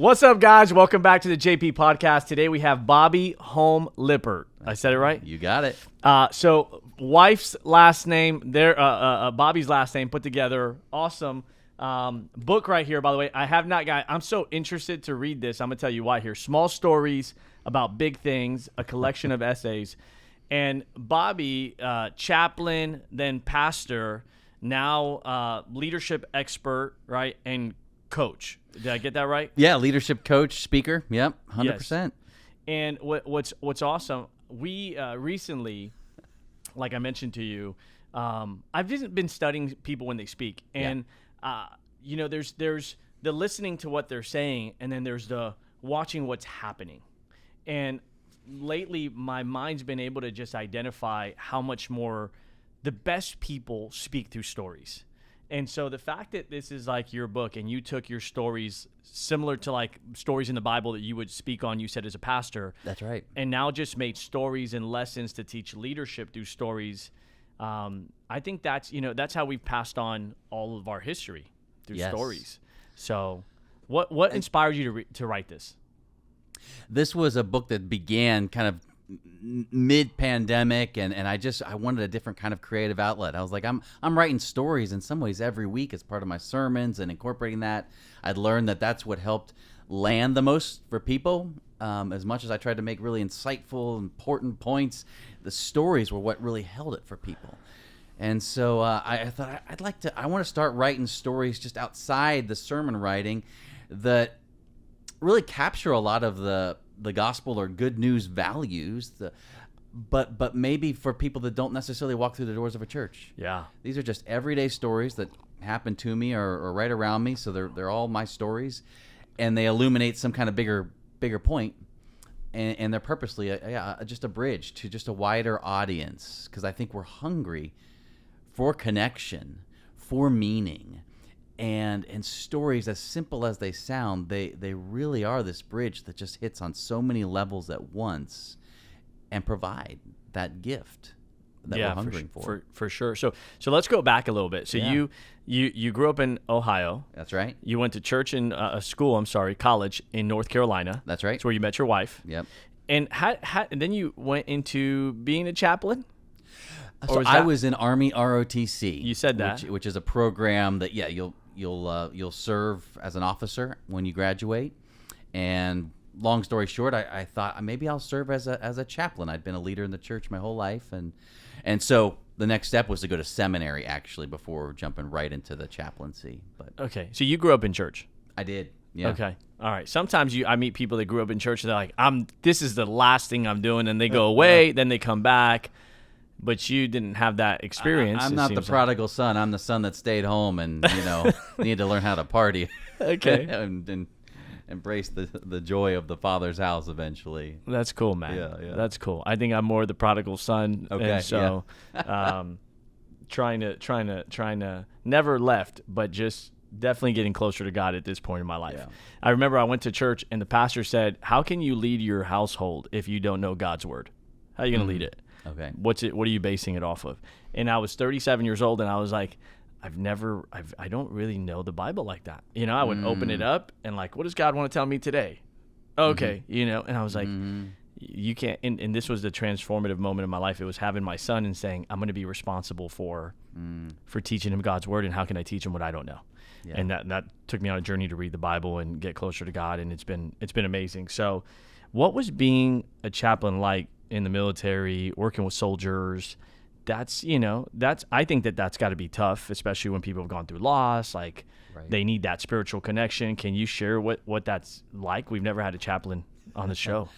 What's up, guys? Welcome back to the JP Podcast. Today we have Bobby Hulme-Lippert. I said it right? You got it. So wife's last name, Bobby's last name put together. Awesome. Book right here, by the way. I'm so interested to read this. I'm going to tell you why here. Small Stories About Big Things, a collection of essays. And Bobby, chaplain, then pastor, now leadership expert, right, and coach. Did I get that right? Yeah, leadership coach, speaker. Yep, 100%. Yes. And what's awesome, we recently, like I mentioned to you, I've just been studying people when they speak, and there's the listening to what they're saying, and then there's the watching what's happening. And lately, my mind's been able to just identify how much more the best people speak through stories. And so the fact that this is like your book and you took your stories similar to like stories in the Bible that you would speak on, you said as a pastor. That's right. And now just made stories and lessons to teach leadership through stories. I think that's how we've passed on all of our history through stories. So what inspired you to write this? This was a book that began kind of mid-pandemic, and I wanted a different kind of creative outlet. I was like, I'm writing stories in some ways every week as part of my sermons and incorporating that. I'd learned that that's what helped land the most for people. As much as I tried to make really insightful, important points, the stories were what really held it for people. And so I thought I want to start writing stories just outside the sermon writing that really capture a lot of the gospel or good news values, but maybe for people that don't necessarily walk through the doors of a church. Yeah. These are just everyday stories that happen to me or right around me, so they're all my stories, and they illuminate some kind of bigger point, and they're purposely just a bridge to just a wider audience, because I think we're hungry for connection, for meaning. And stories, as simple as they sound, they really are this bridge that just hits on so many levels at once and provide that gift that we're hungering for sure. So let's go back a little bit. So you grew up in Ohio. That's right. You went to church in college in North Carolina. That's right. That's where you met your wife. Yep. And and then you went into being a chaplain? So I was in Army ROTC. You said that. Which is a program that you'll serve as an officer when you graduate. And long story short, I thought maybe I'll serve as a chaplain. I'd been a leader in the church my whole life, and so the next step was to go to seminary actually before jumping right into the chaplaincy. But okay, so you grew up in church. I did. Yeah. Okay. All right. Sometimes I meet people that grew up in church and they're like, this is the last thing I'm doing, and they go away, then they come back. But you didn't have that experience. I'm not the prodigal son. I'm the son that stayed home and needed to learn how to party. Okay. and embrace the joy of the Father's house eventually. That's cool, man. Yeah. That's cool. I think I'm more the prodigal son. Okay. And so, trying to never left, but just definitely getting closer to God at this point in my life. Yeah. I remember I went to church and the pastor said, "How can you lead your household if you don't know God's word? How are you going to lead it?" Okay. What are you basing it off of? And I was 37 years old, and I was like, I don't really know the Bible like that. I would open it up and like, what does God want to tell me today? Okay. And I was like, you can't. And this was the transformative moment in my life. It was having my son and saying, I'm going to be responsible for teaching him God's word, and how can I teach him what I don't know? Yeah. And that took me on a journey to read the Bible and get closer to God, and it's been amazing. So, what was being a chaplain like in the military, working with soldiers? I think that's got to be tough, especially when people have gone through loss. Like, They need that spiritual connection. Can you share what that's like? We've never had a chaplain on the show.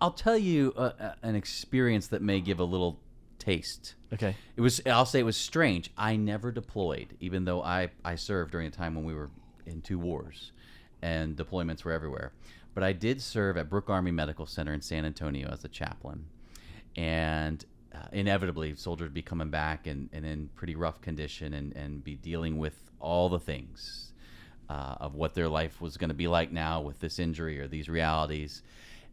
I'll tell you an experience that may give a little taste. Okay. I'll say it was strange. I never deployed, even though I served during a time when we were in 2 wars and deployments were everywhere. But I did serve at Brooke Army Medical Center in San Antonio as a chaplain. And inevitably, soldiers would be coming back and in pretty rough condition and be dealing with all the things of what their life was going to be like now with this injury or these realities.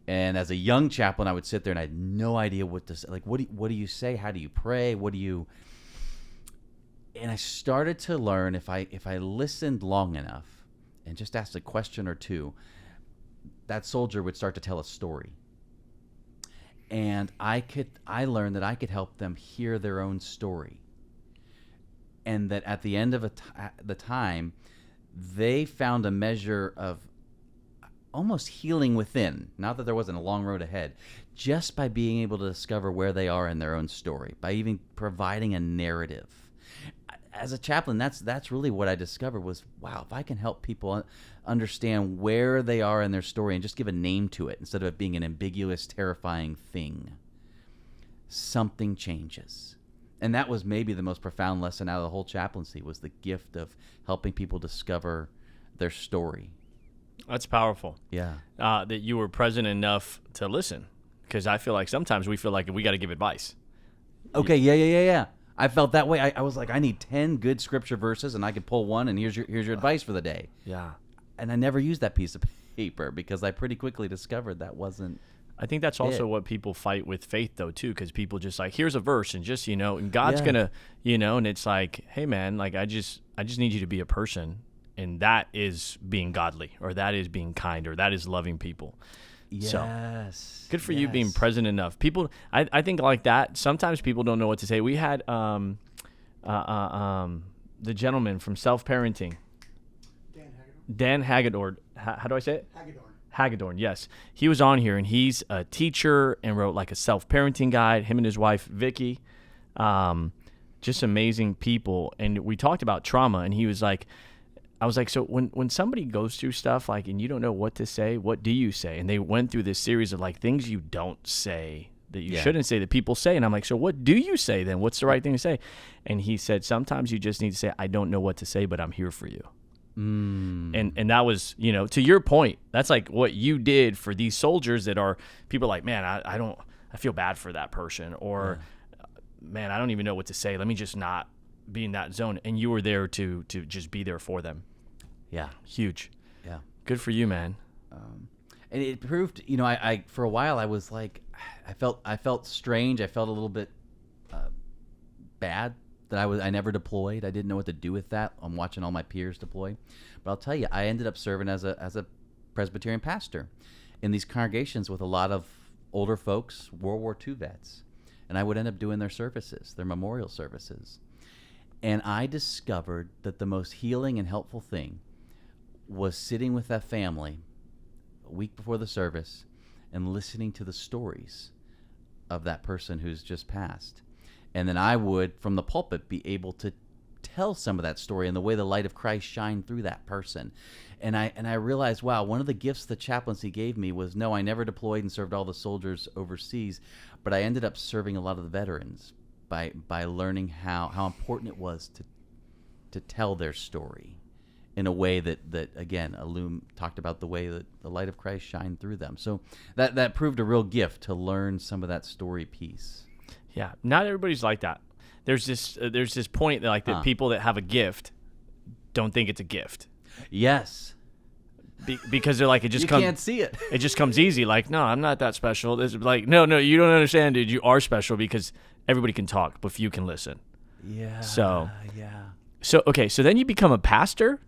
And as a young chaplain, I would sit there and I had no idea what to say. Like, what do you say? How do you pray? And I started to learn if I listened long enough and just asked a question or two, that soldier would start to tell a story. And I learned that I could help them hear their own story. And that at the end of the time, they found a measure of almost healing within. Not that there wasn't a long road ahead, just by being able to discover where they are in their own story, by even providing a narrative. As a chaplain, that's really what I discovered was, wow, if I can help people understand where they are in their story and just give a name to it instead of it being an ambiguous, terrifying thing, something changes. And that was maybe the most profound lesson out of the whole chaplaincy, was the gift of helping people discover their story. That's powerful. Yeah. That you were present enough to listen, because I feel like sometimes we feel like we got to give advice. Okay, yeah. I felt that way. I was like, I need 10 good scripture verses, and I could pull one, and here's your advice for the day. Yeah. And I never used that piece of paper because I pretty quickly discovered that wasn't. I think that's also what people fight with faith, though, too, because people just like, here's a verse, and just, and God's gonna, and it's like, hey, man, like I just need you to be a person, and that is being godly, or that is being kind, or that is loving people. Yes. So, good for you being present enough. People, I think like that. Sometimes people don't know what to say. We had the gentleman from Self-Parenting, Dan Hagedorn. How do I say it? Hagedorn, yes. He was on here, and he's a teacher and wrote like a self-parenting guide, him and his wife, Vicky. Just amazing people. And we talked about trauma, and he was like, I was like, so when somebody goes through stuff like, and you don't know what to say, what do you say? And they went through this series of like things you don't say that you shouldn't say that people say. And I'm like, so what do you say then? What's the right thing to say? And he said, sometimes you just need to say, I don't know what to say, but I'm here for you. And that was, to your point, that's like what you did for these soldiers that are people like, man, I feel bad for that person, or man, I don't even know what to say. Let me just not be in that zone. And you were there to just be there for them. Yeah. Huge. Yeah. Good for you, man. And it proved, I for a while I was like, I felt strange. I felt a little bit bad that I never deployed. I didn't know what to do with that. I'm watching all my peers deploy. But I'll tell you, I ended up serving as a Presbyterian pastor in these congregations with a lot of older folks, World War II vets. And I would end up doing their services, their memorial services. And I discovered that the most healing and helpful thing was sitting with that family a week before the service and listening to the stories of that person who's just passed. And then I would, from the pulpit, be able to tell some of that story and the way the light of Christ shined through that person. And I realized, wow, one of the gifts the chaplaincy gave me was, no, I never deployed and served all the soldiers overseas, but I ended up serving a lot of the veterans by learning how important it was to tell their story in a way that again, talked about the way that the light of Christ shined through them. So that proved a real gift to learn some of that story piece. Yeah, not everybody's like that. There's this point that that people that have a gift don't think it's a gift. Yes. Because they're like, it just can't see it. It just comes easy. Like, no, I'm not that special. It's like, no, you don't understand, dude. You are special because everybody can talk, but few can listen. Yeah. So okay. So then you become a pastor?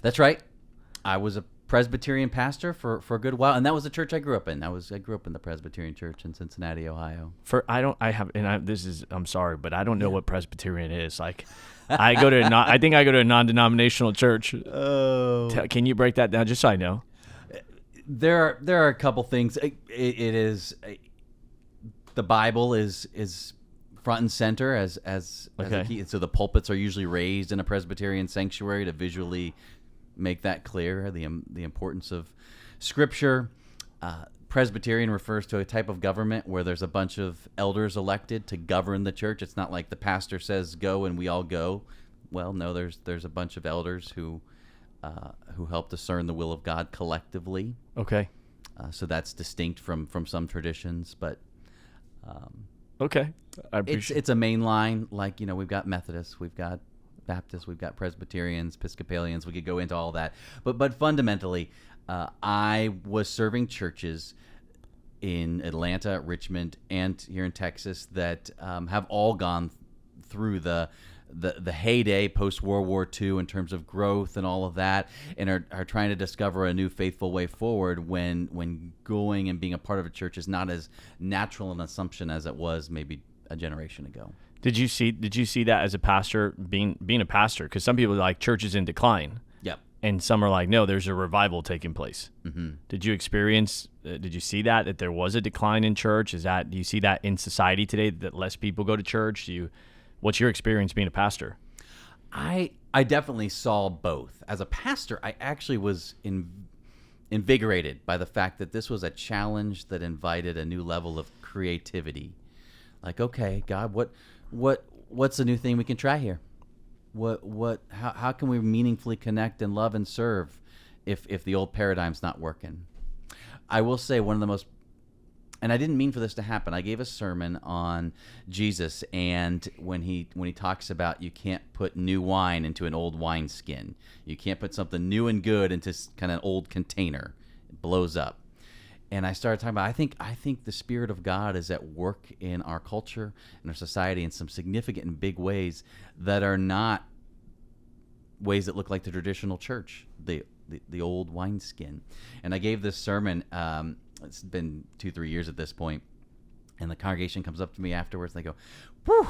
That's right. I was a Presbyterian pastor for a good while, and that was the church I grew up in. I grew up in the Presbyterian Church in Cincinnati, Ohio. I'm sorry, but I don't know what Presbyterian is. Like, I think I go to a non-denominational church. Oh. Can you break that down just so I know? There are a couple things. It is the Bible is front and center as a key. So the pulpits are usually raised in a Presbyterian sanctuary to visually make that clear, the importance of Scripture. Presbyterian refers to a type of government where there's a bunch of elders elected to govern the church. It's not like the pastor says go and we all go. Well, no, there's a bunch of elders who help discern the will of God collectively. Okay. So that's distinct from some traditions, but okay, I appreciate it's a main line. Like, we've got Methodists, we've got Baptists, we've got Presbyterians, Episcopalians. We could go into all that, but fundamentally, I was serving churches in Atlanta, Richmond, and here in Texas that have all gone through the the heyday post World War II in terms of growth and all of that, and are trying to discover a new faithful way forward when going and being a part of a church is not as natural an assumption as it was maybe a generation ago. Did you see that as a pastor, being a pastor? Because some people are like, church is in decline. Yep. And some are like, no, there's a revival taking place. Mm-hmm. Did you see that there was a decline in church? Do you see that in society today, that less people go to church? What's your experience being a pastor? I definitely saw both. As a pastor, I actually was invigorated by the fact that this was a challenge that invited a new level of creativity. Like, okay, God, what's the new thing we can try here? How can we meaningfully connect and love and serve if the old paradigm's not working? I will say one of the most, and I didn't mean for this to happen, I gave a sermon on Jesus, and when he talks about you can't put new wine into an old wineskin. You can't put something new and good into kind of an old container. It blows up. And I started talking about, I think the Spirit of God is at work in our culture and our society in some significant and big ways that are not ways that look like the traditional church, the old wineskin. And I gave this sermon, it's been 2-3 years at this point, and the congregation comes up to me afterwards and they go, "Whew,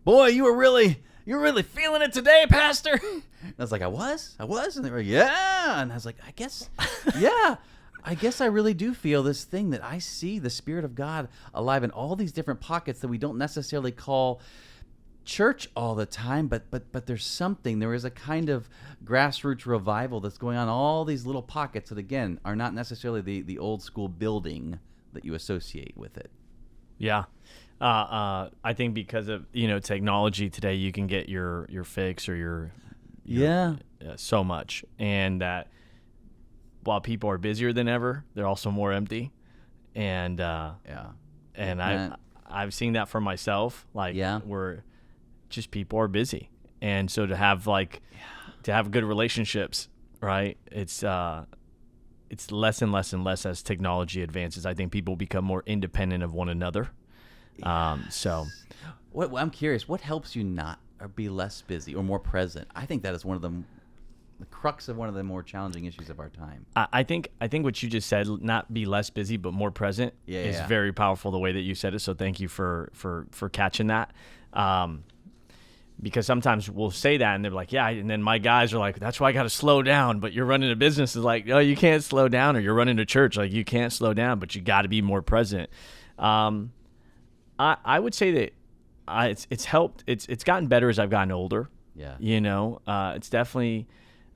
boy, you were really feeling it today, Pastor." And I was like, I was? And they were like, yeah. And I was like, I guess, yeah. I guess I really do feel this thing that I see the Spirit of God alive in all these different pockets that we don't necessarily call church all the time, but there is a kind of grassroots revival that's going on in all these little pockets that, again, are not necessarily the old school building that you associate with it. Yeah. I think because of, technology today, you can get your fix or your so much. And that while people are busier than ever, they're also more empty. And I've seen that for myself. Where just people are busy, and so to have good relationships, right? It's less and less and less as technology advances. I think people become more independent of one another. I'm curious, what helps you not or be less busy or more present? I think that is one of the crux of one of the more challenging issues of our time. I think what you just said, not be less busy but more present, is very powerful the way that you said it. So thank you for catching that. Because sometimes we'll say that and they're like, yeah, and then my guys are like, that's why I got to slow down. But you're running a business is like, oh, you can't slow down, or you're running a church, like you can't slow down, but you got to be more present. I would say that it's helped. It's gotten better as I've gotten older. Yeah. It's definitely,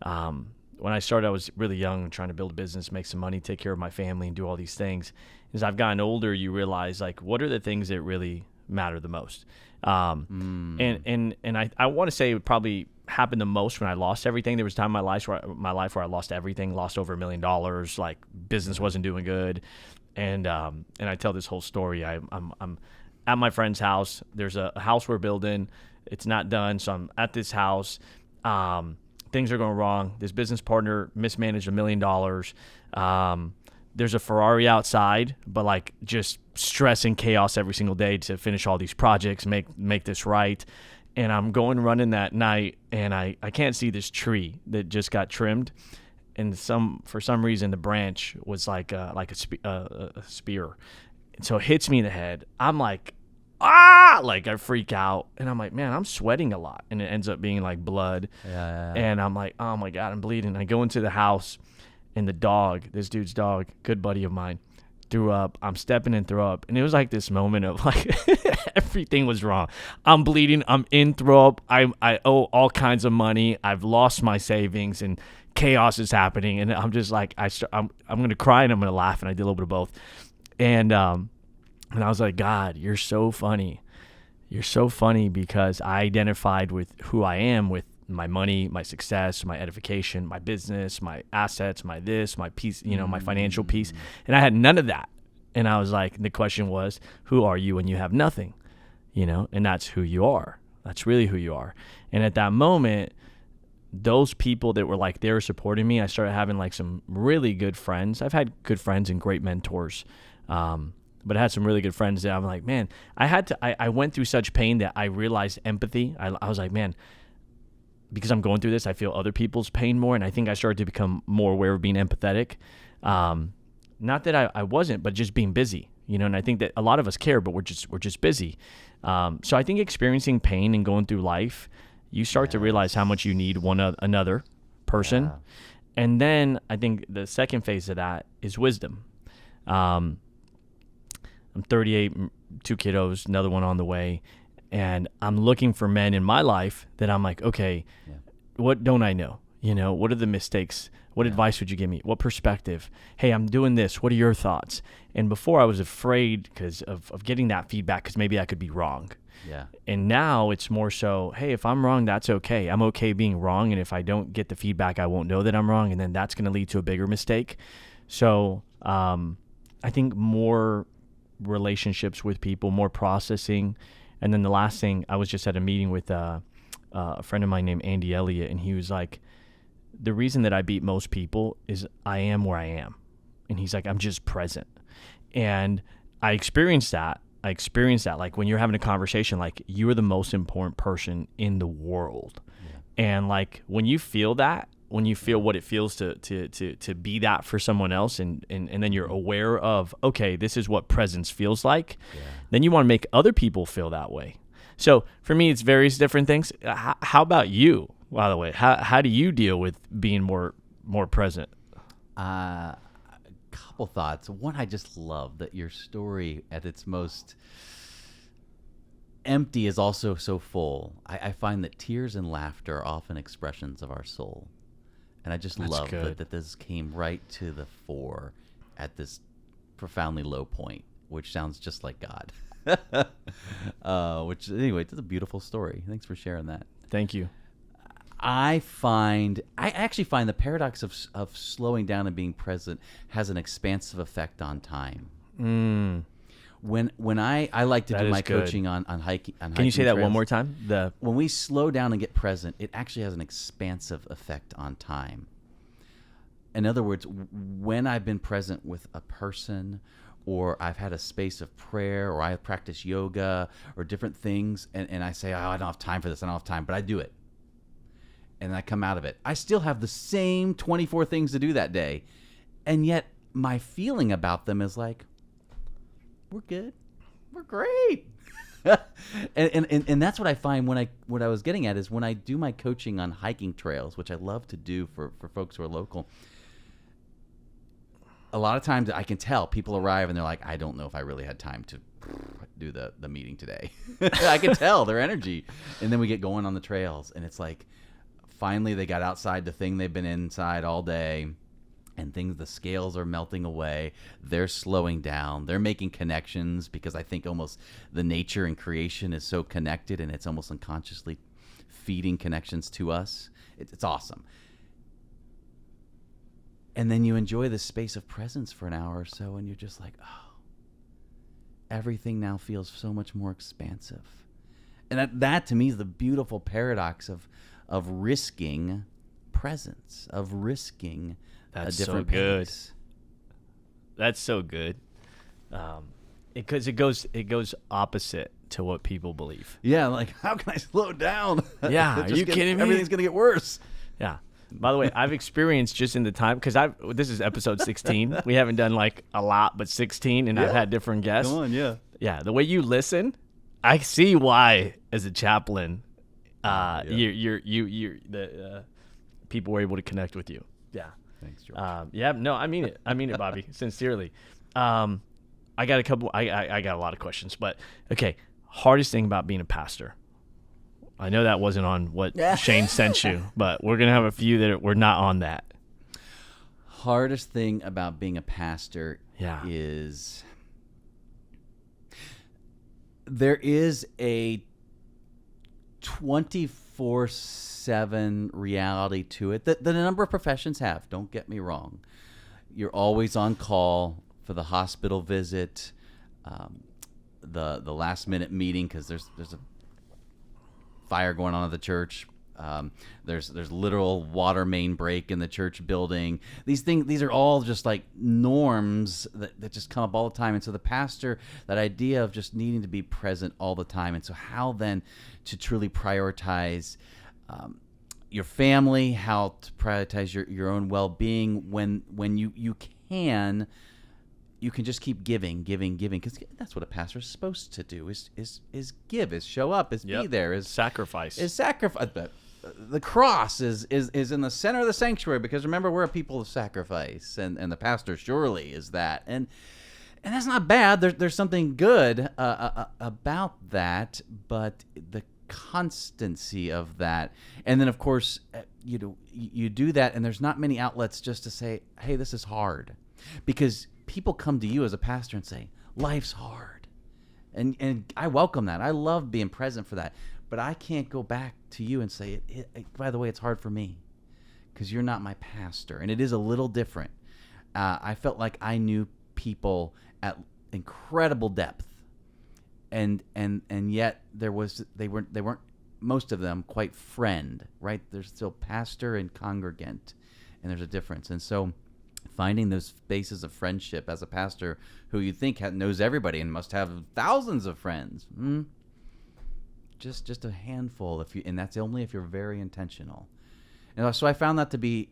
when I started, I was really young, trying to build a business, make some money, take care of my family, and do all these things. As I've gotten older, you realize, like, what are the things that really matter the most? And I want to say it would probably happen the most when I lost everything. There was a time in my life where I lost everything, lost over $1 million, like business wasn't doing good. And I tell this whole story. I'm at my friend's house. There's a house we're building. It's not done. So I'm at this house. Things are going wrong. This business partner mismanaged $1 million. There's a Ferrari outside, but like just stress and chaos every single day to finish all these projects, make this right. And I'm running that night, and I can't see this tree that just got trimmed. And for some reason, the branch was like a spear. And so it hits me in the head. I'm like, like I freak out, and I'm like, man, I'm sweating a lot, and it ends up being like blood. Yeah. And I'm like, oh my God, I'm bleeding. I go into the house, and this dude's dog, good buddy of mine, threw up. I'm stepping in throw up, and it was like this moment of like everything was wrong. I'm bleeding. I'm in throw up. I owe all kinds of money. I've lost my savings, and chaos is happening. And I'm just like, I'm gonna cry and I'm gonna laugh, and I did a little bit of both. And I was like, God, you're so funny. You're so funny, because I identified with who I am, with my money, my success, my edification, my business, my assets, my peace, my financial peace. And I had none of that. And I was like, the question was, who are you when you have nothing? And that's who you are. That's really who you are. And at that moment, those people that were like, they were supporting me, I started having like some really good friends. I've had good friends and great mentors But I had some really good friends that I'm like, man, I went through such pain that I realized empathy. I was like, man, because I'm going through this, I feel other people's pain more. And I think I started to become more aware of being empathetic. Not that I wasn't, but just being busy, and I think that a lot of us care, but we're just busy. So I think experiencing pain and going through life, you start to realize how much you need another person. Yeah. And then I think the second phase of that is wisdom. I'm 38, 2 kiddos, another one on the way. And I'm looking for men in my life that I'm like, okay, what don't I know? What are the mistakes? What advice would you give me? What perspective? Hey, I'm doing this. What are your thoughts? And before I was afraid because of getting that feedback because maybe I could be wrong. Yeah. And now it's more so, hey, if I'm wrong, that's okay. I'm okay being wrong. And if I don't get the feedback, I won't know that I'm wrong. And then that's going to lead to a bigger mistake. So I think more relationships with people, more processing. And then the last thing, I was just at a meeting with a friend of mine named Andy Elliott, and he was like, the reason that I beat most people is I am where I am. And he's like, I'm just present. And I experienced that. Like when you're having a conversation, like you are the most important person in the world. Yeah. And like when you feel that, when you feel what it feels to be that for someone else, and then you're aware of, okay, this is what presence feels like, then you want to make other people feel that way. So for me, it's various different things. How about you, by the way? How do you deal with being more present? A couple thoughts. One, I just love that your story at its most empty is also so full. I find that tears and laughter are often expressions of our soul. And I just love that this came right to the fore at this profoundly low point, which sounds just like God. Which, anyway, it's a beautiful story. Thanks for sharing that. Thank you. I actually find the paradox of slowing down and being present has an expansive effect on time. When I like to do my coaching on hiking. Can you say that one more time? When we slow down and get present, it actually has an expansive effect on time. In other words, when I've been present with a person, or I've had a space of prayer, or I practice yoga or different things, and I say, I don't have time for this, I don't have time, but I do it. And I come out of it. I still have the same 24 things to do that day. And yet my feeling about them is like, we're good. We're great. and that's what I find what I was getting at is when I do my coaching on hiking trails, which I love to do for folks who are local. A lot of times I can tell people arrive and they're like, I don't know if I really had time to do the meeting today. I can tell their energy. And then we get going on the trails and it's like, finally they got outside the thing they've been inside all day. And the scales are melting away. They're slowing down. They're making connections because I think almost the nature and creation is so connected and it's almost unconsciously feeding connections to us. It's awesome. And then you enjoy the space of presence for an hour or so and you're just like, oh, everything now feels so much more expansive. And that to me is the beautiful paradox of risking presence, of risking That's a different so good. pace. That's so good. Because it goes opposite to what people believe. Yeah, like how can I slow down? Yeah, are you kidding me? Everything's gonna get worse. Yeah. By the way, I've experienced just in the time because this is episode 16. We haven't done like a lot, but 16, and I've had different guests. Come on, yeah. Yeah, the way you listen, I see why as a chaplain, the people were able to connect with you. Yeah. Thanks, George. I mean it, Bobby, sincerely. I got a lot of questions, but okay. Hardest thing about being a pastor. I know that wasn't on what Shane sent you, but we're going to have a few that we're not on that. Hardest thing about being a pastor is there is a 24/7 reality to it that a number of professions have. Don't get me wrong. You're always on call for the hospital visit, the last minute meeting because there's a fire going on at the church. There's literal water main break in the church building. These are all just like norms that just come up all the time. And so the pastor, that idea of just needing to be present all the time. And so how then to truly prioritize your family, how to prioritize your own well-being when you can just keep giving, because that's what a pastor is supposed to do, is give, is show up, is be there, is sacrifice. The cross is in the center of the sanctuary, because remember, we're a people of sacrifice, and the pastor surely is that. And that's not bad. There's something good about that, but the constancy of that, and then of course you do that, and there's not many outlets just to say, hey, this is hard, because people come to you as a pastor and say, life's hard, and I welcome that. I love being present for that, but I can't go back to you and say, by the way, it's hard for me, because you're not my pastor. And it is a little different. I felt like I knew people at incredible depth, and yet they weren't most of them quite friend, right? There's still pastor and congregant, and there's a difference. And so finding those spaces of friendship as a pastor who you think knows everybody and must have thousands of friends, just a handful, and that's only if you're very intentional. And so I found that to be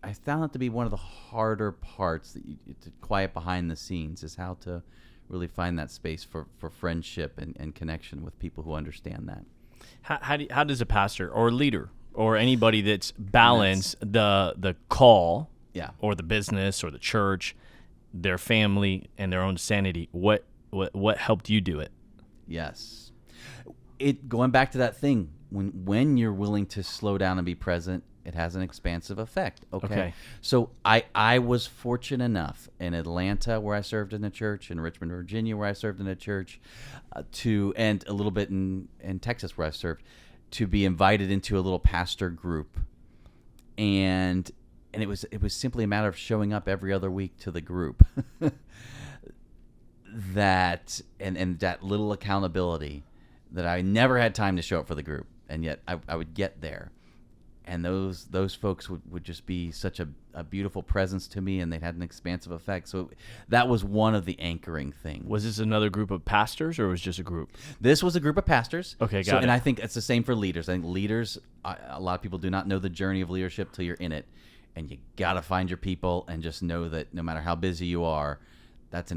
one of the harder parts, that to quiet behind the scenes, is how to really find that space for friendship and connection with people who understand that. How does a pastor or leader or anybody that's balanced the call, or the business or the church, their family, and their own sanity? What helped you do it? Yes, going back to that thing, when you're willing to slow down and be present, it has an expansive effect. Okay. So I was fortunate enough in Atlanta, where I served in a church, in Richmond, Virginia, where I served in a church, and a little bit in Texas, where I served, to be invited into a little pastor group, and it was simply a matter of showing up every other week to the group. That and that little accountability, that I never had time to show up for the group, and yet I would get there. And those folks would just be such a beautiful presence to me, and they'd had an expansive effect. So that was one of the anchoring things. Was this another group of pastors, or was it just a group? This was a group of pastors. Okay, got it. And I think it's the same for leaders. I think leaders, a lot of people do not know the journey of leadership till you're in it. And you got to find your people, and just know that no matter how busy you are, that's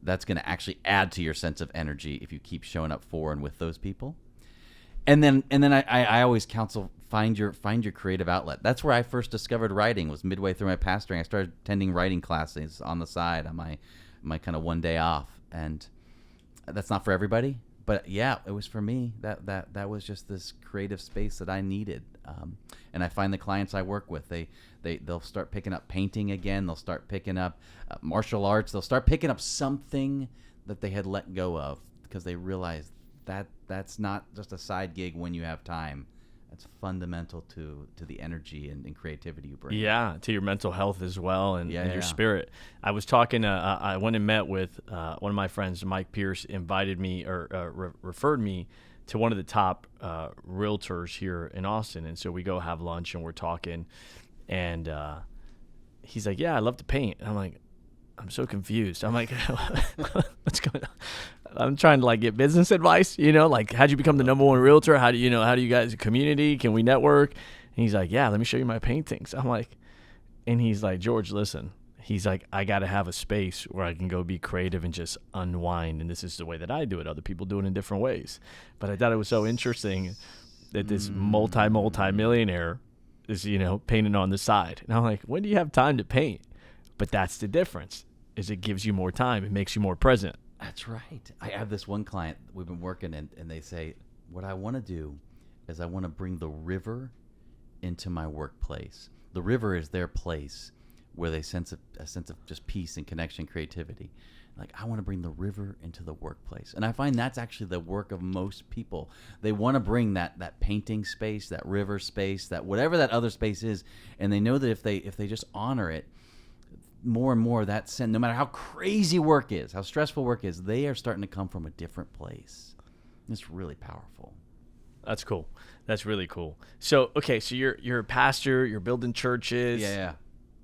that's going to actually add to your sense of energy if you keep showing up for and with those people. And then I always counsel, find your creative outlet. That's where I first discovered writing, was midway through my pastoring. I started attending writing classes on the side on my kind of one day off. And that's not for everybody, but yeah, it was for me. That was just this creative space that I needed. And I find the clients I work with, they'll start picking up painting again. They'll start picking up martial arts. They'll start picking up something that they had let go of, because they realize that's not just a side gig when you have time. That's fundamental to the energy and creativity you bring. Yeah, to your mental health as well, and your spirit. I was talking. I went and met with one of my friends, Mike Pierce, invited me or referred me to one of the top realtors here in Austin, and so we go have lunch and we're talking, and he's like, "Yeah, I love to paint." And I'm like, I'm so confused. I'm like, what's going on? I'm trying to get business advice, how'd you become the number one realtor? How do you guys, community, can we network? And he's like, yeah, let me show you my paintings. I'm like, and he's like, George, listen, he's like, I got to have a space where I can go be creative and just unwind. And this is the way that I do it. Other people do it in different ways. But I thought it was so interesting that this multi-millionaire is, painting on the side. And I'm like, when do you have time to paint? But that's the difference, is it gives you more time. It makes you more present. That's right. I have this one client, we've been working, and they say, what I want to do is I want to bring the river into my workplace. The river is their place where they sense a sense of just peace and connection, creativity. I want to bring the river into the workplace. And I find that's actually the work of most people. They want to bring that painting space, that river space, that whatever that other space is, and they know that if they just honor it, more and more, that sense, no matter how crazy work is, how stressful work is, they are starting to come from a different place. It's really powerful. That's cool. That's really cool. So, okay, so you're a pastor, you're building churches. Yeah.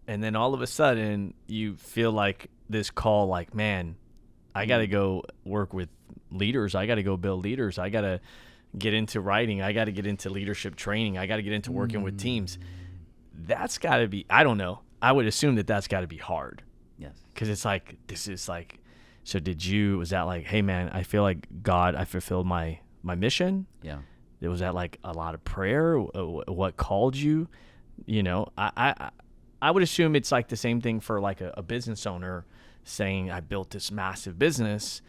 And then all of a sudden you feel like this call, like, man, I got to go work with leaders. I got to go build leaders. I got to get into writing. I got to get into leadership training. I got to get into working with teams. That's got to be, I don't know. I would assume that that's got to be hard. Yes. Because it's like, this is like, so was that like, hey man, I feel like God, I fulfilled my mission. Yeah. Was that like a lot of prayer? What called you? You know, I would assume it's like the same thing for like a business owner saying, I built this massive business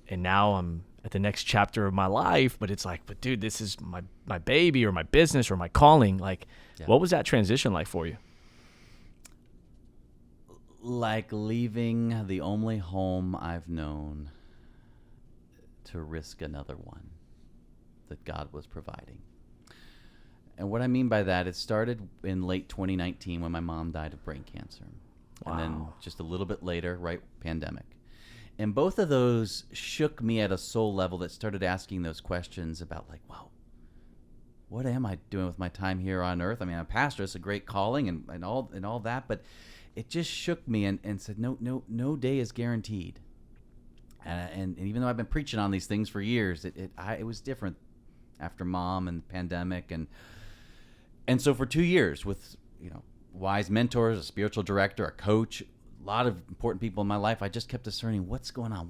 and now I'm at the next chapter of my life, but it's like, but dude, this is my baby or my business or my calling. Like, what was that transition like for you? Like leaving the only home I've known to risk another one that God was providing. And what I mean by that, it started in late 2019 when my mom died of brain cancer. Wow. And then just a little bit later, pandemic. And both of those shook me at a soul level that started asking those questions about like, wow, what am I doing with my time here on earth? I mean, I'm a pastor, it's a great calling and all that, but it just shook me and said, no day is guaranteed. And even though I've been preaching on these things for years, it was different after mom and the pandemic. And so for 2 years with, wise mentors, a spiritual director, a coach, a lot of important people in my life, I just kept discerning what's going on.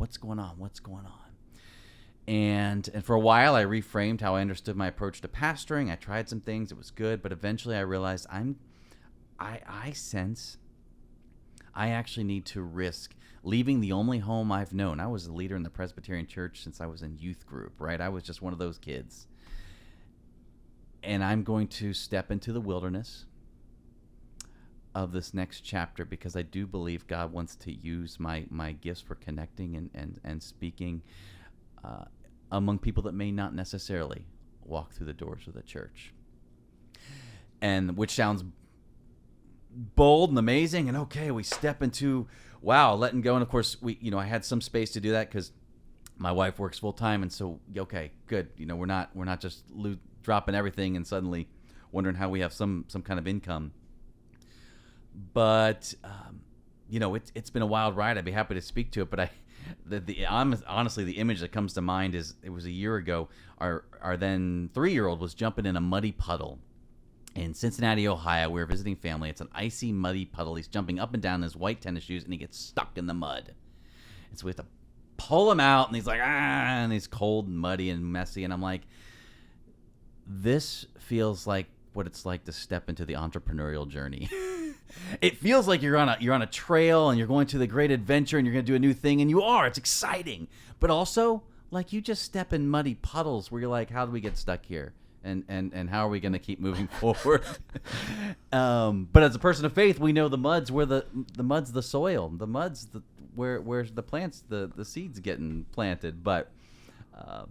And for a while, I reframed how I understood my approach to pastoring. I tried some things. It was good. But eventually I realized I sense I actually need to risk leaving the only home I've known. I was a leader in the Presbyterian church since I was in youth group, right? I was just one of those kids. And I'm going to step into the wilderness of this next chapter because I do believe God wants to use my gifts for connecting and speaking among people that may not necessarily walk through the doors of the church. And which sounds bold and amazing, and okay, we step into letting go. And of course, I had some space to do that because my wife works full time, and so okay, good. We're not just dropping everything and suddenly wondering how we have some kind of income. But it's been a wild ride. I'd be happy to speak to it, but honestly, the image that comes to mind is it was a year ago. Our then 3-year-old was jumping in a muddy puddle in Cincinnati, Ohio. We were visiting family. It's an icy, muddy puddle. He's jumping up and down in his white tennis shoes, and he gets stuck in the mud. And so we have to pull him out, and he's like, and he's cold and muddy and messy. And I'm like, this feels like what it's like to step into the entrepreneurial journey. It feels like you're on a trail, and you're going to the great adventure, and you're going to do a new thing, and you are. It's exciting. But also, like, you just step in muddy puddles where you're like, how do we get stuck here? And how are we going to keep moving forward? But as a person of faith, we know the mud's where the mud's the soil. The mud's where the plants, the seeds getting planted. But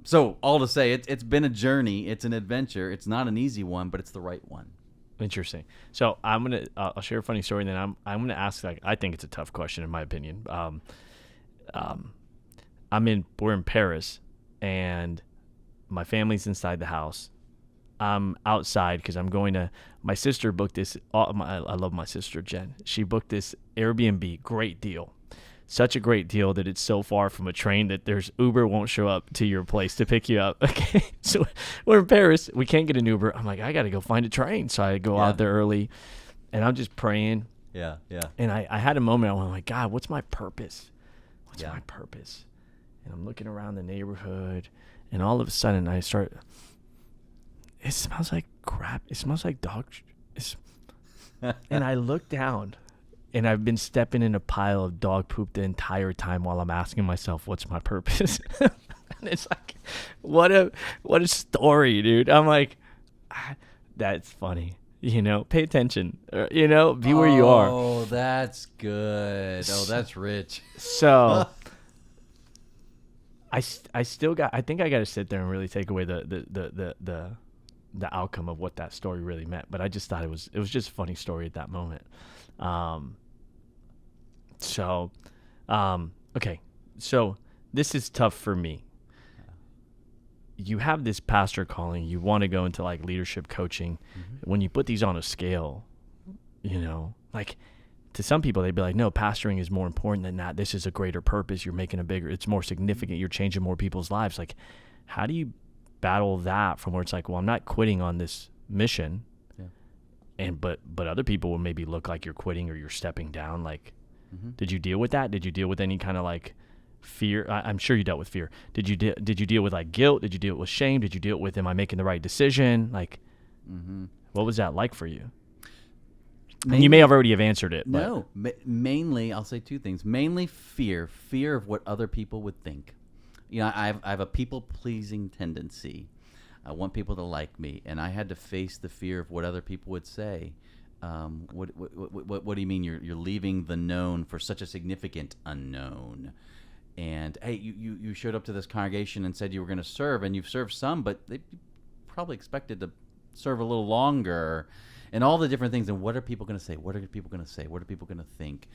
so all to say, it's been a journey. It's an adventure. It's not an easy one, but it's the right one. Interesting. So I'll share a funny story, and then I'm gonna ask. Like, I think it's a tough question in my opinion. We're in Paris, and my family's inside the house. I'm outside because I'm going to. My sister booked this. I love my sister Jen. She booked this Airbnb. Great deal. Such a great deal that it's so far from a train that there's Uber won't show up to your place to pick you up. Okay, so we're in Paris. We can't get an Uber. I'm like, I got to go find a train. So I go out there early, and I'm just praying. Yeah. And I had a moment. I went like, God, what's my purpose? What's my purpose? And I'm looking around the neighborhood, and all of a sudden I start. It smells like crap. It smells like dog. And I look down, and I've been stepping in a pile of dog poop the entire time while I'm asking myself, what's my purpose? And it's like, what a story, dude. I'm like, that's funny. Pay attention. Be where you are. Oh, that's good. Oh, that's rich. So I think I got to sit there and really take away the outcome of what that story really meant. But I just thought it was just a funny story at that moment. Okay. So this is tough for me. you have this pastor calling, you want to go into like leadership coaching. When you put these on a scale, like to some people, they'd be like, no, pastoring is more important than that. This is a greater purpose. You're making it's more significant. You're changing more people's lives. Like, how do you battle that from where it's like, well, I'm not quitting on this mission. Yeah. But other people will maybe look like you're quitting or you're stepping down. Like, did you deal with that? Did you deal with any kind of like fear? I'm sure you dealt with fear. Did you deal with like guilt? Did you deal with shame? Did you deal with, am I making the right decision? Like, what was that like for you? And you may have already answered it. No, mainly, I'll say two things. Mainly fear of what other people would think. I have a people-pleasing tendency. I want people to like me, and I had to face the fear of what other people would say. What do you mean you're leaving the known for such a significant unknown? And hey, you showed up to this congregation and said you were going to serve, and you've served some, but they probably expected to serve a little longer. And all the different things, and what are people going to say? What are people going to say? What are people going to think?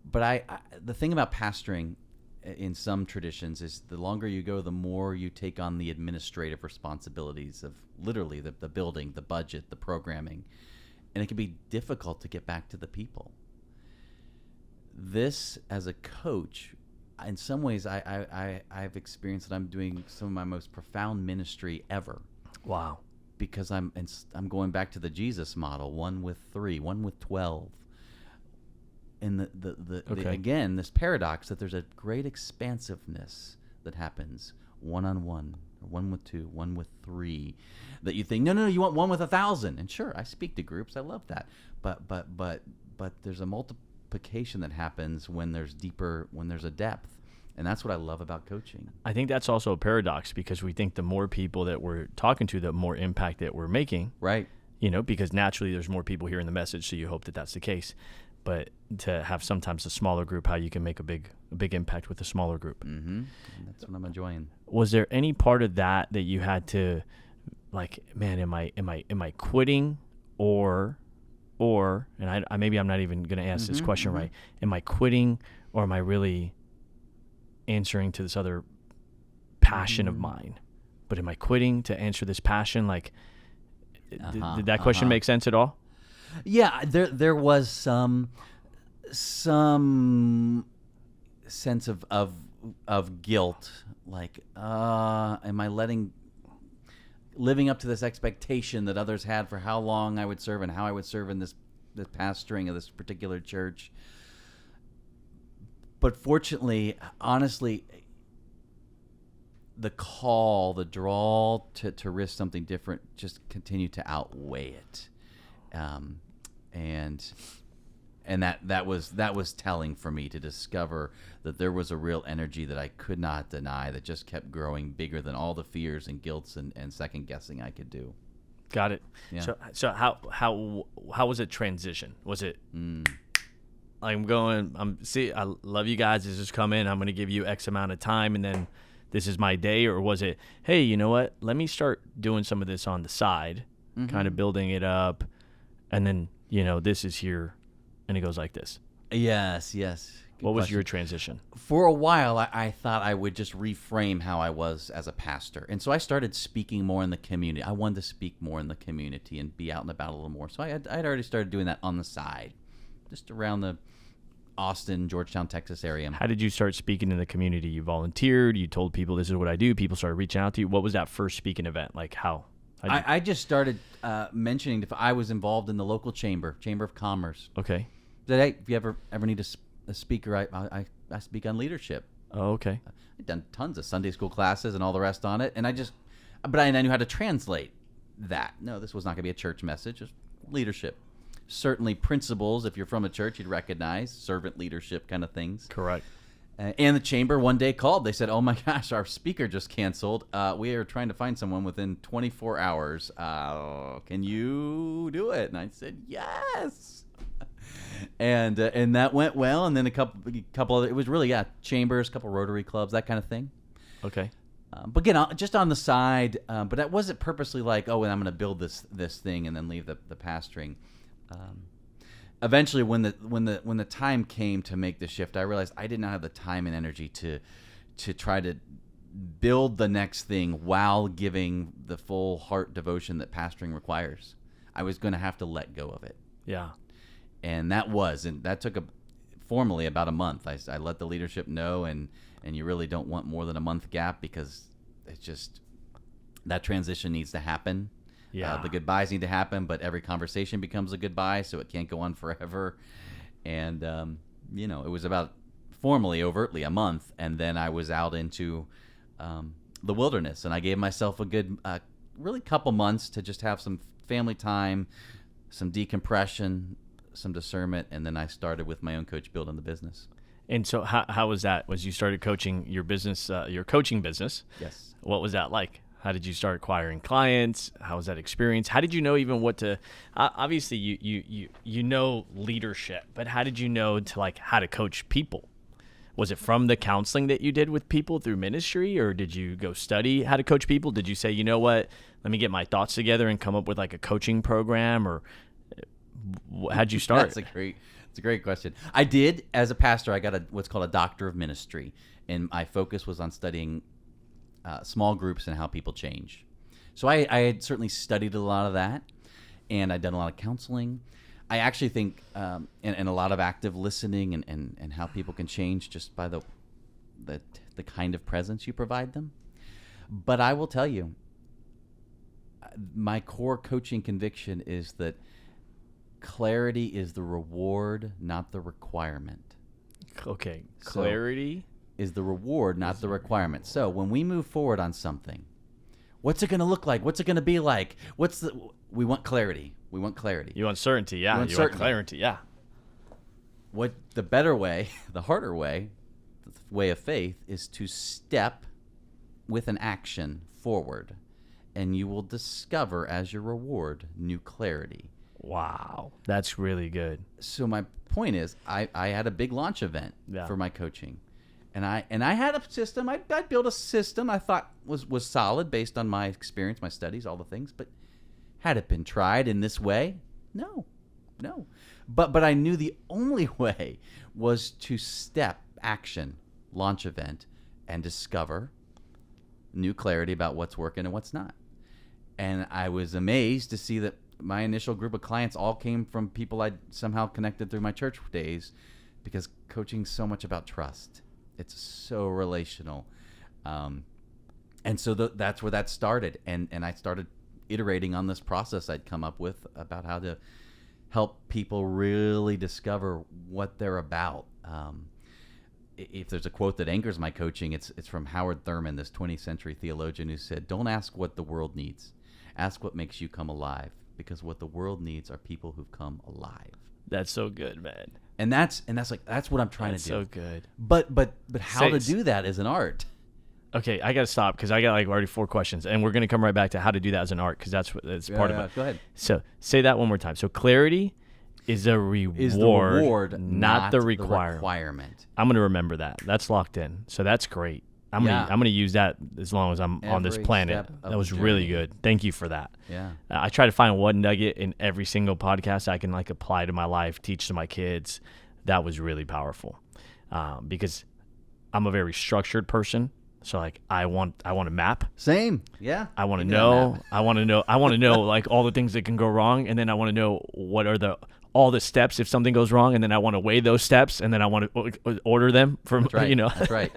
But the thing about pastoring in some traditions is the longer you go, the more you take on the administrative responsibilities of literally the building, the budget, the programming. And it can be difficult to get back to the people. This, as a coach, in some ways, I've experienced that I'm doing some of my most profound ministry ever. Wow. Because I'm going back to the Jesus model, 1 with 3, 1 with 12. And again, this paradox that there's a great expansiveness that happens 1-on-1, 1 with 2, 1 with 3, that you think, no, you want 1 with 1,000. And sure, I speak to groups, I love that. But there's a multiplication that happens when there's a depth. And that's what I love about coaching. I think that's also a paradox because we think the more people that we're talking to, the more impact that we're making. Right. Because naturally there's more people hearing the message, so you hope that that's the case. But to have sometimes a smaller group, how you can make a big impact with a smaller group. And that's what I'm enjoying. Was there any part of that you had to, like, man, am I quitting or and maybe I'm not even going to ask this question right. Am I quitting or am I really answering to this other passion of mine? But am I quitting to answer this passion? Like, did that question make sense at all? Yeah, there was some sense of guilt. Like, am I living up to this expectation that others had for how long I would serve and how I would serve in this pastoring of this particular church? But fortunately, honestly, the call, the draw to risk something different just continued to outweigh it. And that was telling for me to discover that there was a real energy that I could not deny that just kept growing bigger than all the fears and guilts and second guessing I could do. Got it. Yeah. So how was it transition? Was it I love you guys. This is coming. I'm going to give you X amount of time, and then this is my day? Or was it, hey, you know what? Let me start doing some of this on the side, kind of building it up, and then, this is here, and it goes like this. Yes. What was your transition? For a while, I thought I would just reframe how I was as a pastor. And so I started speaking more in the community. I wanted to speak more in the community and be out and about a little more. So I'd already started doing that on the side, just around the Austin, Georgetown, Texas area. How did you start speaking in the community? You volunteered, you told people this is what I do, people started reaching out to you. What was that first speaking event? Like how? I just started mentioning if I was involved in the local chamber of commerce. Okay. That, hey, if you ever need a speaker, I speak on leadership. Oh, okay. I've done tons of Sunday school classes and all the rest on it, and I knew how to translate that. No, this was not going to be a church message, just leadership. Certainly principles, if you're from a church, you'd recognize servant leadership kind of things. Correct. And the chamber one day called. They said, oh my gosh, our speaker just canceled. We are trying to find someone within 24 hours. Can you do it? And I said, yes. And that went well. And then a couple other, it was really, chambers, a couple Rotary clubs, that kind of thing. Okay. But again, just on the side, but that wasn't purposely like, oh, and I'm going to build this thing and then leave the pastoring. Eventually, when the time came to make the shift, I realized I did not have the time and energy to try to build the next thing while giving the full heart devotion that pastoring requires, I was going to have to let go of it. Yeah. And that took formally about a month. I let the leadership know, and you really don't want more than a month gap, because it's just, that transition needs to happen. Yeah. The goodbyes need to happen, but every conversation becomes a goodbye, so it can't go on forever. And, it was about formally, overtly, a month, and then I was out into the wilderness, and I gave myself a good, really couple months to just have some family time, some decompression, some discernment, and then I started with my own coach building the business. And so how was that? Was you started coaching your business, your coaching business? Yes. What was that like? How did you start acquiring clients? How was that experience? How did you know even what to? Obviously, you know leadership, but how did you know to how to coach people? Was it from the counseling that you did with people through ministry, or did you go study how to coach people? Did you say, you know what, let me get my thoughts together and come up with a coaching program, or how'd you start? It's a great question. I did, as a pastor, I got what's called a doctor of ministry, and my focus was on studying small groups and how people change. So I had certainly studied a lot of that, and I'd done a lot of counseling. I actually think, and a lot of active listening and how people can change just by the kind of presence you provide them. But I will tell you, my core coaching conviction is that clarity is the reward, not the requirement. Okay, clarity is the reward, not the requirement. So when we move forward on something, what's it going to look like? What's it going to be like? We want clarity. We want clarity. You want certainty, yeah. You want clarity, yeah. What the better way, the harder way, the way of faith is to step with an action forward, and you will discover as your reward new clarity. Wow, that's really good. So my point is, I had a big launch event for my coaching, and I had a system. I built a system I thought was solid based on my experience, my studies, all the things. But had it been tried in this way? No. But I knew the only way was to action, launch event, and discover new clarity about what's working and what's not. And I was amazed to see that my initial group of clients all came from people I'd somehow connected through my church days, because coaching's so much about trust. It's so relational. And so that's where that started. And I started iterating on this process I'd come up with about how to help people really discover what they're about. If there's a quote that anchors my coaching, it's from Howard Thurman, this 20th century theologian, who said, "Don't ask what the world needs. Ask what makes you come alive, because what the world needs are people who've come alive." That's so good, man. And that's what I'm trying to do. So good. But how to do that is an art. Okay, I got to stop because I got already 4 questions, and we're going to come right back to how to do that as an art, because that's part of it. Go ahead. So say that one more time. So clarity is a reward, not the requirement. I'm going to remember that. That's locked in. So that's great. I'm gonna use that as long as I'm on this planet. That was really good. Thank you for that. Yeah. I try to find one nugget in every single podcast I can apply to my life, teach to my kids. That was really powerful, because I'm a very structured person. So I want a map. Same. Yeah. I want to know. I want to know all the things that can go wrong, and then I want to know what are all the steps if something goes wrong, and then I want to weigh those steps, and then I want to order them from, That's right. That's right.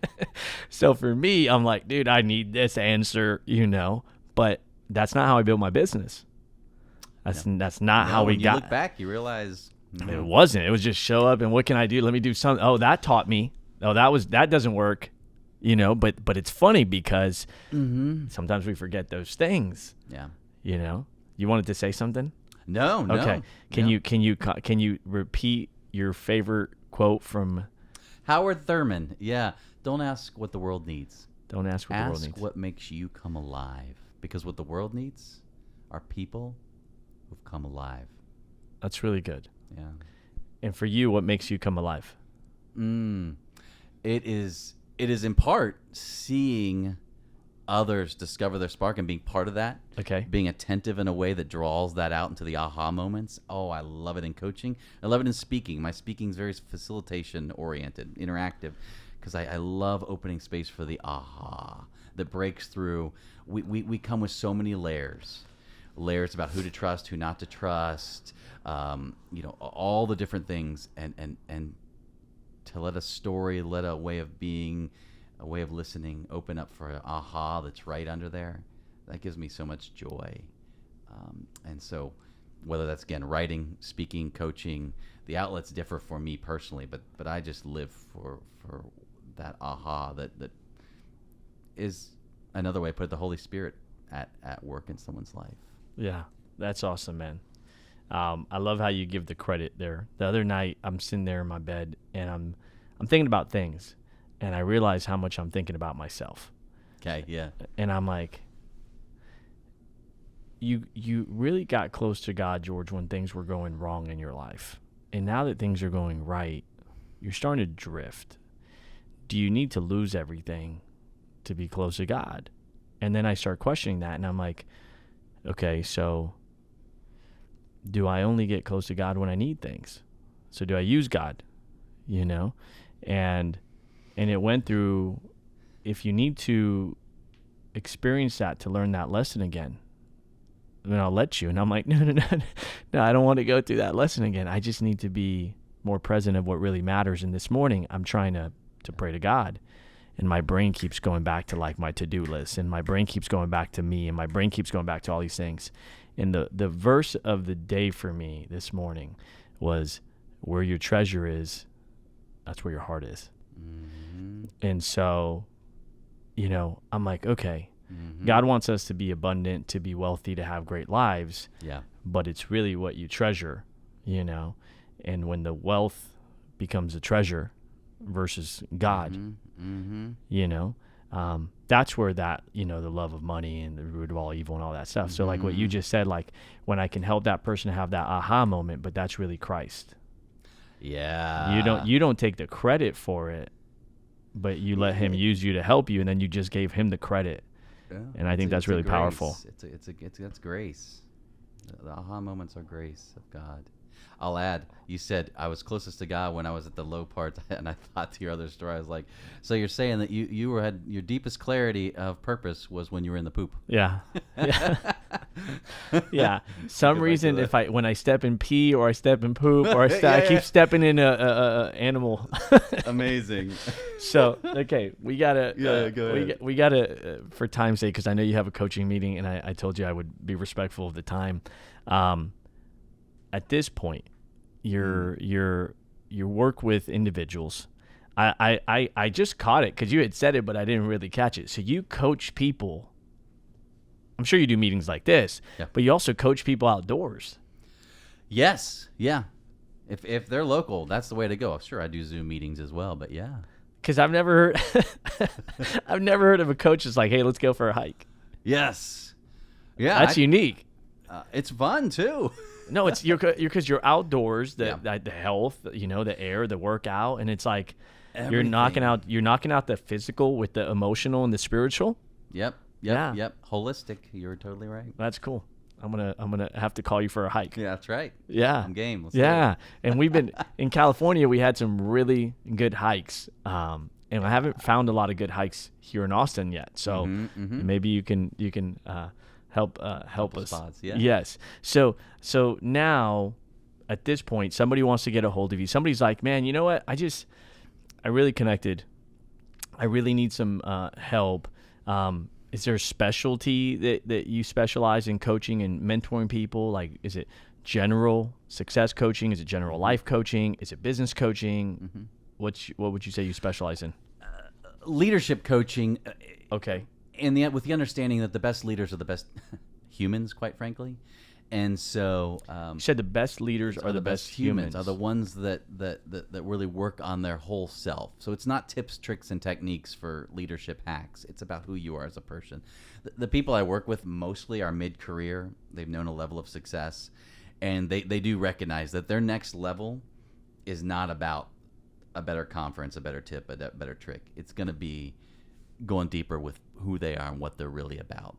So for me, I'm like, dude, I need this answer, but that's not how I built my business. That's not how we got. When you look back, you realize it wasn't. It was just show up and what can I do? Let me do something. Oh, that taught me. Oh, that doesn't work, but it's funny because sometimes we forget those things. Yeah. You wanted to say something? No. Okay. Can you repeat your favorite quote from Howard Thurman? Yeah. Don't ask what the world needs. Don't ask what the world needs. Ask what makes you come alive. Because what the world needs are people who've come alive. That's really good. Yeah. And for you, what makes you come alive? It is in part seeing others discover their spark and being part of that. Okay. Being attentive in a way that draws that out into the aha moments. Oh, I love it in coaching. I love it in speaking. My speaking is very facilitation oriented, interactive, because I love opening space for the aha. that breaks through. We come with so many layers about who to trust, who not to trust, all the different things, and to let a story, let a way of being, a way of listening open up for an aha that's right under there. That gives me so much joy. And so whether that's, again, writing, speaking, coaching, the outlets differ for me personally, but I just live for that aha that is another way to put it, the Holy Spirit at work in someone's life. Yeah, that's awesome, man. I love how you give the credit there. The other night, I'm sitting there in my bed, and I'm thinking about things, and I realize how much I'm thinking about myself. Okay, yeah. And I'm like, you really got close to God, George, when things were going wrong in your life. And now that things are going right, you're starting to drift. Do you need to lose everything to be close to God? And then I start questioning that, and I'm like, okay, so do I only get close to God when I need things? So do I use God? And it went through, if you need to experience that to learn that lesson again, then I'll let you. And I'm like, no, I don't want to go through that lesson again. I just need to be more present of what really matters. And this morning, I'm trying to pray to God. And my brain keeps going back to like my to-do list, and my brain keeps going back to me, and my brain keeps going back to all these things. And the verse of the day for me this morning was, where your treasure is, that's where your heart is. Mm-hmm. And so, I'm like, okay, mm-hmm. God wants us to be abundant, to be wealthy, to have great lives. Yeah. But it's really what you treasure, and when the wealth becomes a treasure versus God, mm-hmm. That's where that, the love of money and the root of all evil and all that stuff. Mm-hmm. So like what you just said, like when I can help that person have that aha moment, but that's really Christ. Yeah. You don't take the credit for it, but you let him use you to help you, and then you just gave him the credit. Yeah. And I think that's really powerful. That's grace. The aha moments are grace of God. I'll add, you said I was closest to God when I was at the low part, and I thought to your other story, I was like, so you're saying that you had your deepest clarity of purpose was when you were in the poop. Yeah. Yeah. Some reason when I step in pee or I step in poop or I keep stepping in a animal. Amazing. So, okay, we gotta, go ahead. We gotta, for time's sake, because I know you have a coaching meeting, and I told you I would be respectful of the time. At this point, your work with individuals, I just caught it because you had said it, but I didn't really catch it. So you coach people. I'm sure you do meetings like this, but you also coach people outdoors. Yes, yeah. If they're local, that's the way to go. Sure, I do Zoom meetings as well, but yeah. Because I've never heard of a coach that's like, hey, let's go for a hike. Yes, yeah, that's unique. It's fun too. No, it's because you're outdoors, the health, the air, the workout, and it's like everything. You're knocking out the physical with the emotional and the spiritual. Yep. Holistic. You're totally right. That's cool. I'm gonna have to call you for a hike. Yeah, that's right. Yeah, I'm game. Let's and we've been in California. We had some really good hikes, and I haven't found a lot of good hikes here in Austin yet. So maybe you can. Help us. Spots, yeah. Yes. So now, at this point, somebody wants to get a hold of you. Somebody's like, man, you know what? I really connected. I really need some help. Is there a specialty that you specialize in coaching and mentoring people? Like, is it general success coaching? Is it general life coaching? Is it business coaching? Mm-hmm. What would you say you specialize in? Leadership coaching. Okay. With the understanding that the best leaders are the best humans, quite frankly, and so you said the best leaders are the best humans. Are the ones that really work on their whole self. So it's not tips, tricks, and techniques for leadership hacks. It's about who you are as a person. The people I work with mostly are mid-career. They've known a level of success, and they do recognize that their next level is not about a better conference, a better tip, a better trick. It's going to be going deeper with who they are and what they're really about.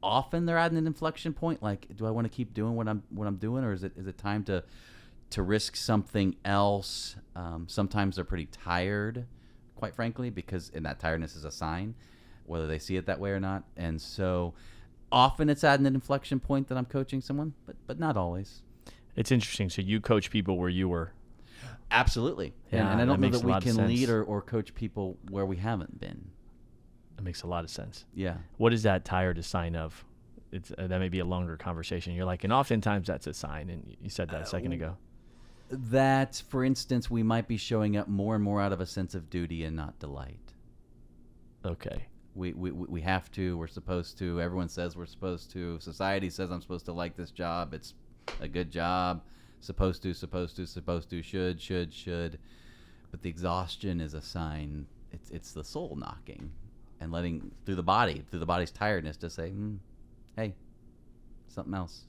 Often they're at an inflection point, like, do I want to keep doing what I'm doing, or is it time to risk something else? Sometimes they're pretty tired, quite frankly, and that tiredness is a sign. whether they see it that way or not. And so often it's at an inflection point that I'm coaching someone, but not always. It's interesting. So you coach people where you were. Absolutely. Yeah, and I don't know makes that a we lot of can sense. lead or coach people where we haven't been. That makes a lot of sense. Yeah. What is that tired a sign of? It's that may be a longer conversation. You're like, and oftentimes that's a sign. And you said that a second ago. That, for instance, we might be showing up more and more out of a sense of duty and not delight. Okay. We have to. We're supposed to. Everyone says we're supposed to. Society says I'm supposed to like this job. It's a good job. Supposed to, should. But the exhaustion is a sign. It's the soul knocking and letting through the body's tiredness to say, hey, something else.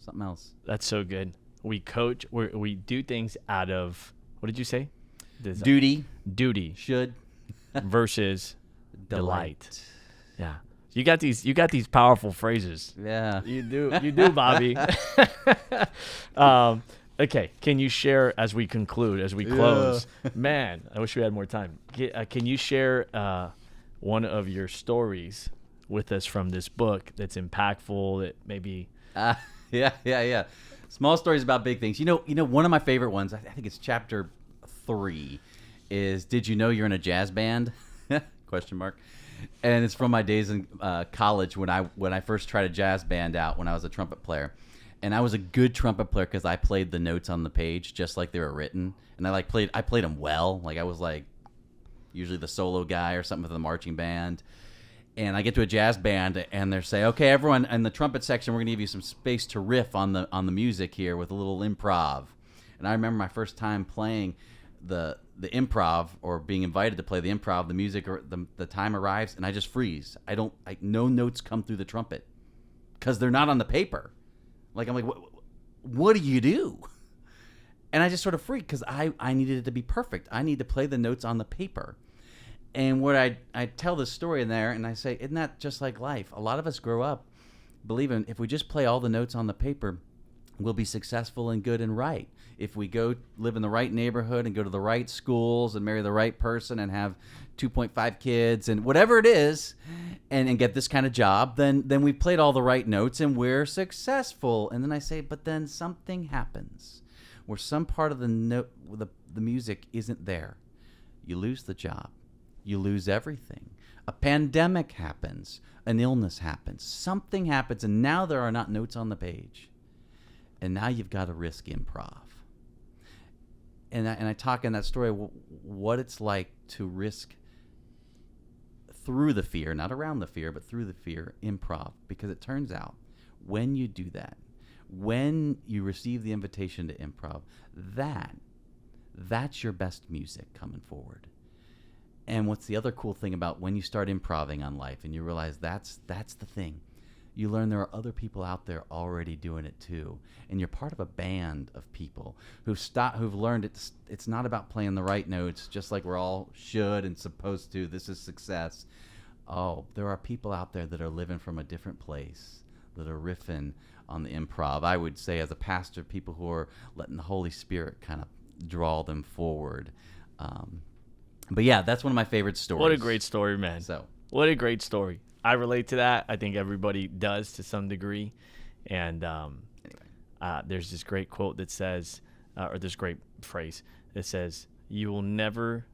That's so good. We coach, we do things out of, what did you say? Duty. Should. Versus delight. Yeah. You got these powerful phrases. Yeah. You do, Bobby. Okay. Can you share as we close? Man, I wish we had more time. Can you share one of your stories with us from this book that's impactful, that maybe... Yeah. Small stories about big things. You know, one of my favorite ones, I think it's chapter 3, is Did You Know You're in a Jazz Band? ? And it's from my days in college when I first tried a jazz band out when I was a trumpet player. And I was a good trumpet player because I played the notes on the page just like they were written. And I played them well. Like I was like usually the solo guy or something for the marching band. And I get to a jazz band, and they say, "Okay, everyone, in the trumpet section, we're going to give you some space to riff on the music here with a little improv." And I remember my first time playing the improv, or being invited to play the improv. The music, or the time arrives, and I just freeze. No notes come through the trumpet because they're not on the paper. Like I'm like, what do you do? And I just sort of freaked because I needed it to be perfect. I need to play the notes on the paper. And what I tell this story in there, and I say, isn't that just like life? A lot of us grow up believing if we just play all the notes on the paper, we'll be successful and good and right. If we go live in the right neighborhood and go to the right schools and marry the right person and have 2.5 kids and whatever it is, and get this kind of job, then we played all the right notes and we're successful. And then I say, but then something happens where some part of the note, the music isn't there. You lose the job. You lose everything. A pandemic happens. An illness happens. Something happens, and now there are not notes on the page. And now you've got to risk improv. And I talk in that story what it's like to risk through the fear, not around the fear, but through the fear, improv. Because it turns out when you do that, when you receive the invitation to improv, that's your best music coming forward. And what's the other cool thing about when you start improving on life and you realize that's the thing, you learn there are other people out there already doing it too, and you're part of a band of people who've learned it's not about playing the right notes, just like we're all should and supposed to. This is success. Oh, there are people out there that are living from a different place, that are riffing on the improv. I would say as a pastor, people who are letting the Holy Spirit kind of draw them forward. But yeah, that's one of my favorite stories. What a great story, man. So, what a great story. I relate to that. I think everybody does to some degree. And there's this great quote that says, or this great phrase that says, you will never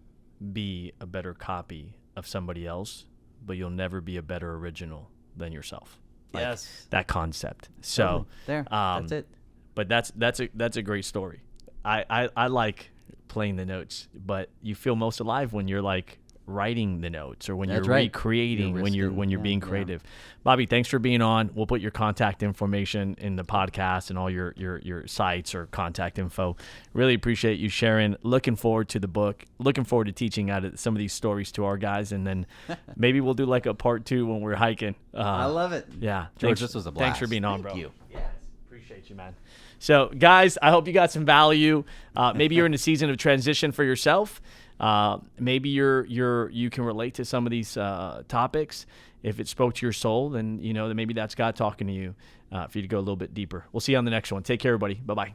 be a better copy of somebody else, but you'll never be a better original than yourself. Like, yes. That concept. So there, that's it. But that's a great story. I like playing the notes, but you feel most alive when you're like writing the notes, or when you're recreating, when you're being creative. Bobby, thanks for being on. We'll put your contact information in the podcast and all your sites or contact info. Really appreciate you sharing. Looking forward to the book. Looking forward to teaching out of some of these stories to our guys, and then maybe we'll do like a part 2 when we're hiking. I love it. Yeah, George, this was a blast. Thanks for being on, bro. Thank you. Yes, appreciate you, man. So, guys, I hope you got some value. Maybe you're in a season of transition for yourself. Maybe you can relate to some of these topics. If it spoke to your soul, then then maybe that's God talking to you for you to go a little bit deeper. We'll see you on the next one. Take care, everybody. Bye-bye.